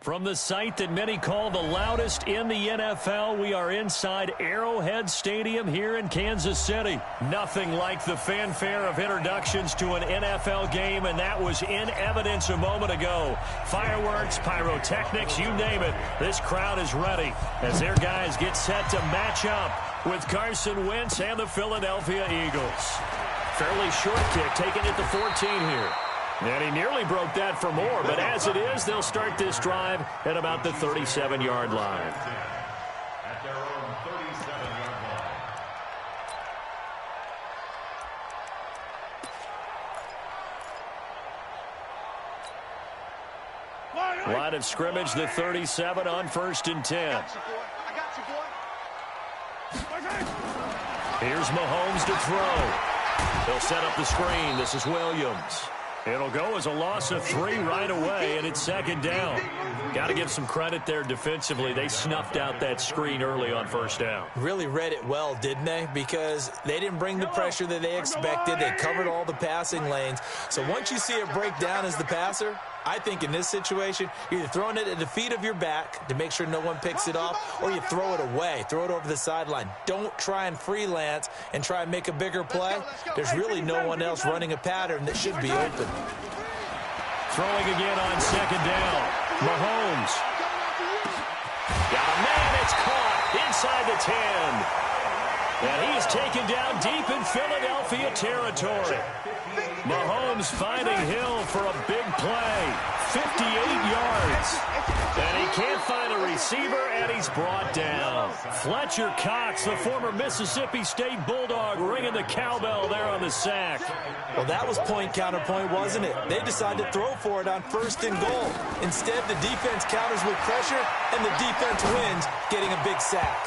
From the site that many call the loudest in the NFL, we are inside Arrowhead Stadium here in Kansas City. Nothing like the fanfare of introductions to an NFL game, and that was in evidence a moment ago. Fireworks, pyrotechnics, you name it. This crowd is ready as their guys get set to match up with Carson Wentz and the Philadelphia Eagles. Fairly short kick, taken at the 14 here. And he nearly broke that for more, but as it is, they'll start this drive at about the 37-yard line. At their own 37-yard line. Line of scrimmage, the 37 on 1st and 10. Here's Mahomes to throw. He'll set up the screen. This is Williams. It'll go as a loss of 3 right away, and it's 2nd down. Got to give some credit there defensively. They snuffed out that screen early on 1st down. Really read it well, didn't they? Because they didn't bring the pressure that they expected. They covered all the passing lanes. So once you see it break down as the passer, I think in this situation, you're either throwing it at the feet of your back to make sure no one picks it off, or you throw it away, throw it over the sideline. Don't try and freelance and try and make a bigger play. There's really no one else running a pattern that should be open. Throwing again on 2nd down. Mahomes. Got a man, it's caught inside the 10. And he is taken down deep in Philadelphia territory. Mahomes finding Hill for a big play. 58 yards. And he can't find a receiver, and he's brought down. Fletcher Cox, the former Mississippi State Bulldog, ringing the cowbell there on the sack. Well, that was point counterpoint, wasn't it? They decided to throw for it on 1st and goal. Instead, the defense counters with pressure, and the defense wins, getting a big sack.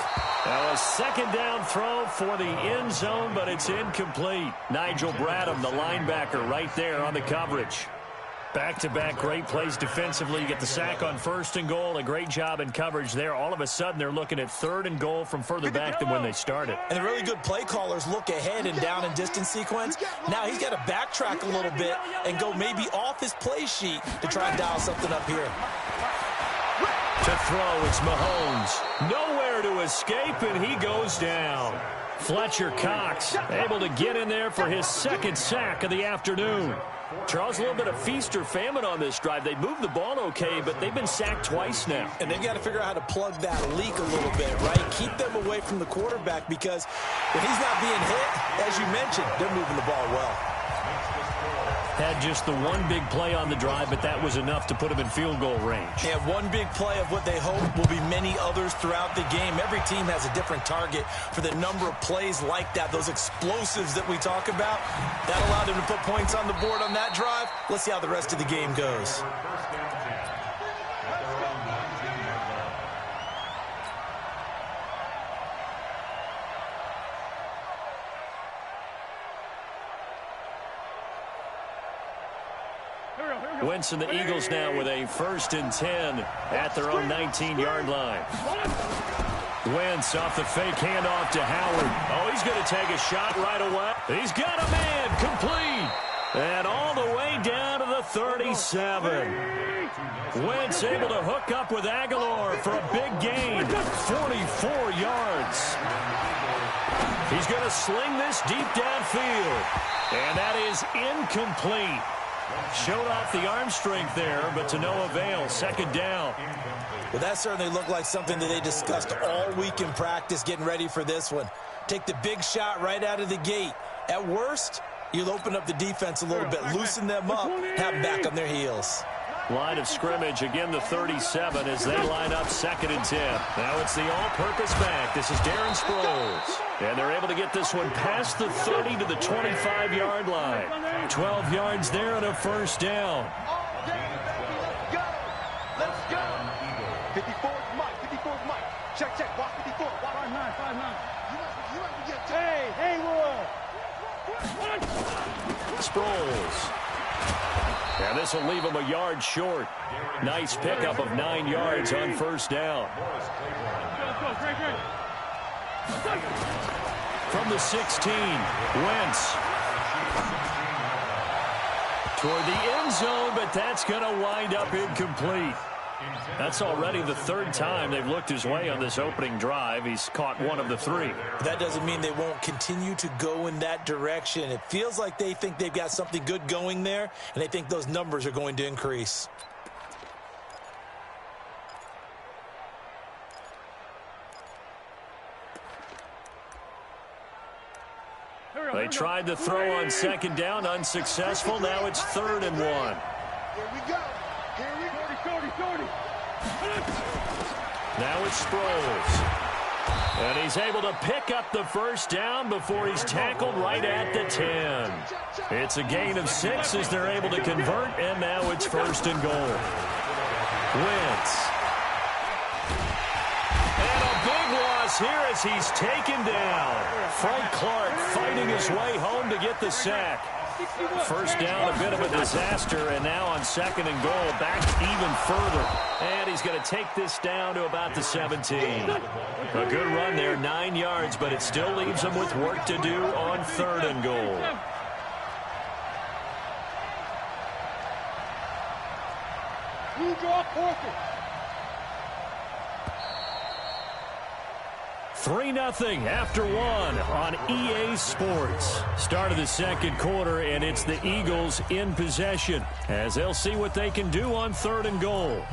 Now a 2nd down throw for the end zone, but it's incomplete. Nigel Bradham, the linebacker, right there on the coverage. Back-to-back great plays defensively. You get the sack on 1st and goal. A great job in coverage there. All of a sudden, they're looking at 3rd and goal from further back than when they started. And the really good play callers look ahead and down and distance sequence. Now he's got to backtrack a little bit and go maybe off his play sheet to try and dial something up here. To throw, it's Mahomes. Nowhere to escape, and he goes down. Fletcher Cox able to get in there for his 2nd sack of the afternoon. Charles, a little bit of feast or famine on this drive. They moved the ball okay, but they've been sacked twice now. And they've got to figure out how to plug that leak a little bit, right? Keep them away from the quarterback, because when he's not being hit, as you mentioned, they're moving the ball well. Had just the one big play on the drive, but that was enough to put him in field goal range. And one big play of what they hope will be many others throughout the game. Every team has a different target for the number of plays like that, those explosives that we talk about. That allowed them to put points on the board on that drive. Let's see how the rest of the game goes. Wentz and the Eagles now with a 1st and 10 at their own 19-yard line. Wentz off the fake handoff to Howard. Oh, he's going to take a shot right away. He's got a man complete. And all the way down to the 37. Wentz able to hook up with Aguilar for a big gain. 44 yards. He's going to sling this deep downfield. And that is incomplete. Showed off the arm strength there, but to no avail. 2nd down. Well, that certainly looked like something that they discussed all week in practice getting ready for this one. Take the big shot right out of the gate. At worst, you'll open up the defense a little bit, loosen them up, have them back on their heels. Line of scrimmage, again the 37 as they line up 2nd and 10. Now it's the all-purpose back. This is Darren Sproles. And they're able to get this one past the 30 to the 25-yard line. 12 yards there and a 1st down. Let's go. 54 is Mike. 54 is Mike. Check, check. Watch 54. Watch 5'9", 5'9". Hey, Haywood. Sproles. And this will leave him a yard short. Nice pickup of 9 yards on 1st down. From the 16, Wentz. Toward the end zone, but that's going to wind up incomplete. That's already the third time they've looked his way on this opening drive. He's caught one of the three. That doesn't mean they won't continue to go in that direction. It feels like they think they've got something good going there, and they think those numbers are going to increase. They tried the throw on second down, unsuccessful. Now it's 3rd and 1. Here we go. Here we go. Now it's Sproles. And he's able to pick up the first down before he's tackled right at the 10. It's a gain of 6 as they're able to convert, and now it's 1st and goal. Wentz. And a big loss here as he's taken down. Frank Clark fighting his way home to get the sack. First down, a bit of a disaster, and now on 2nd and goal, back even further. And he's going to take this down to about the 17. A good run there, 9 yards, but it still leaves him with work to do on 3rd and goal. You draw Porter. 3-0 after 1 on EA Sports. Start of the second quarter, and it's the Eagles in possession as they'll see what they can do on 3rd and goal.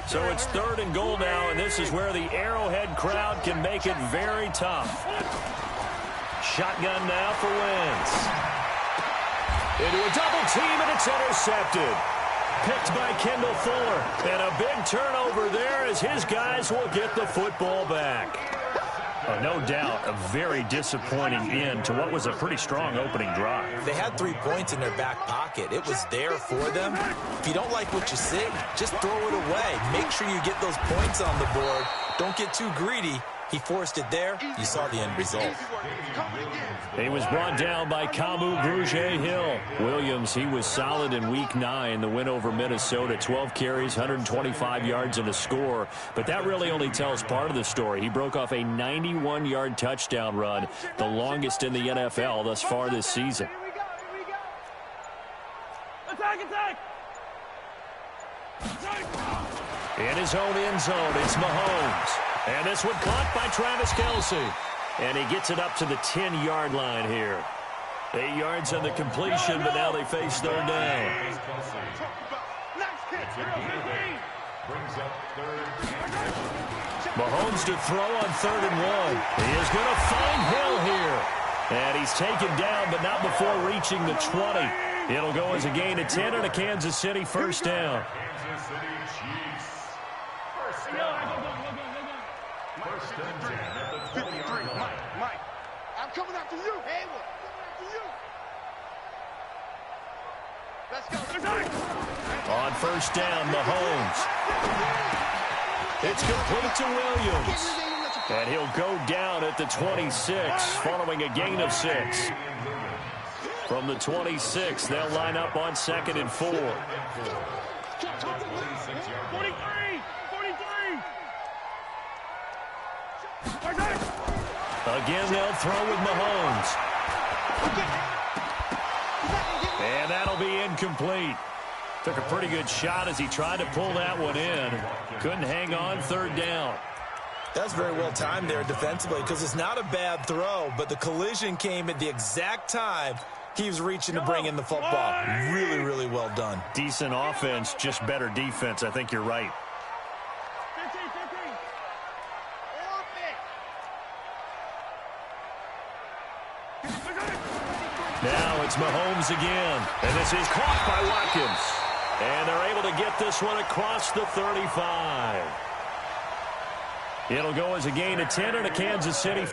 So it's 3rd and goal now, and this is where the Arrowhead crowd can make it very tough. Shotgun now for Wentz. Into a double team, and it's intercepted. Picked by Kendall Fuller. And a big turnover there as his guys will get the football back. No doubt, a very disappointing end to what was a pretty strong opening drive. They had 3 points in their back pocket. It was there for them. If you don't like what you see, just throw it away. Make sure you get those points on the board. Don't get too greedy. He forced it there. You saw the end result. He was brought down by Kamu Grugier-Hill. Williams, he was solid in Week 9, the win over Minnesota. 12 carries, 125 yards and a score. But that really only tells part of the story. He broke off a 91-yard touchdown run, the longest in the NFL thus far this season. In his own end zone, it's Mahomes. And this one caught by Travis Kelce. And he gets it up to the 10-yard line here. 8 yards on the completion, but now they face 3rd down. Mahomes to throw on 3rd and 1. He is going to find Hill here. And he's taken down, but not before reaching the 20. It'll go as a gain of 10 and a Kansas City first down. Kansas City Chiefs. First and 10 at the 20-yard line. Mike, I'm coming after you. Hey, what? Let's go. On first down, Mahomes. It's complete to Williams. And he'll go down at the 26 following a gain of 6. From the 26, they'll line up on 2nd and 4. 43. Again, they'll throw with Mahomes. And that'll be incomplete. Took a pretty good shot as he tried to pull that one in. Couldn't hang on 3rd down. That's very well timed there defensively because it's not a bad throw, but the collision came at the exact time he was reaching to bring in the football. Really, really well done. Decent offense, just better defense. I think you're right. Now it's Mahomes again. And this is caught by Watkins. And they're able to get this one across the 35. It'll go as a gain of 10 and a Kansas City.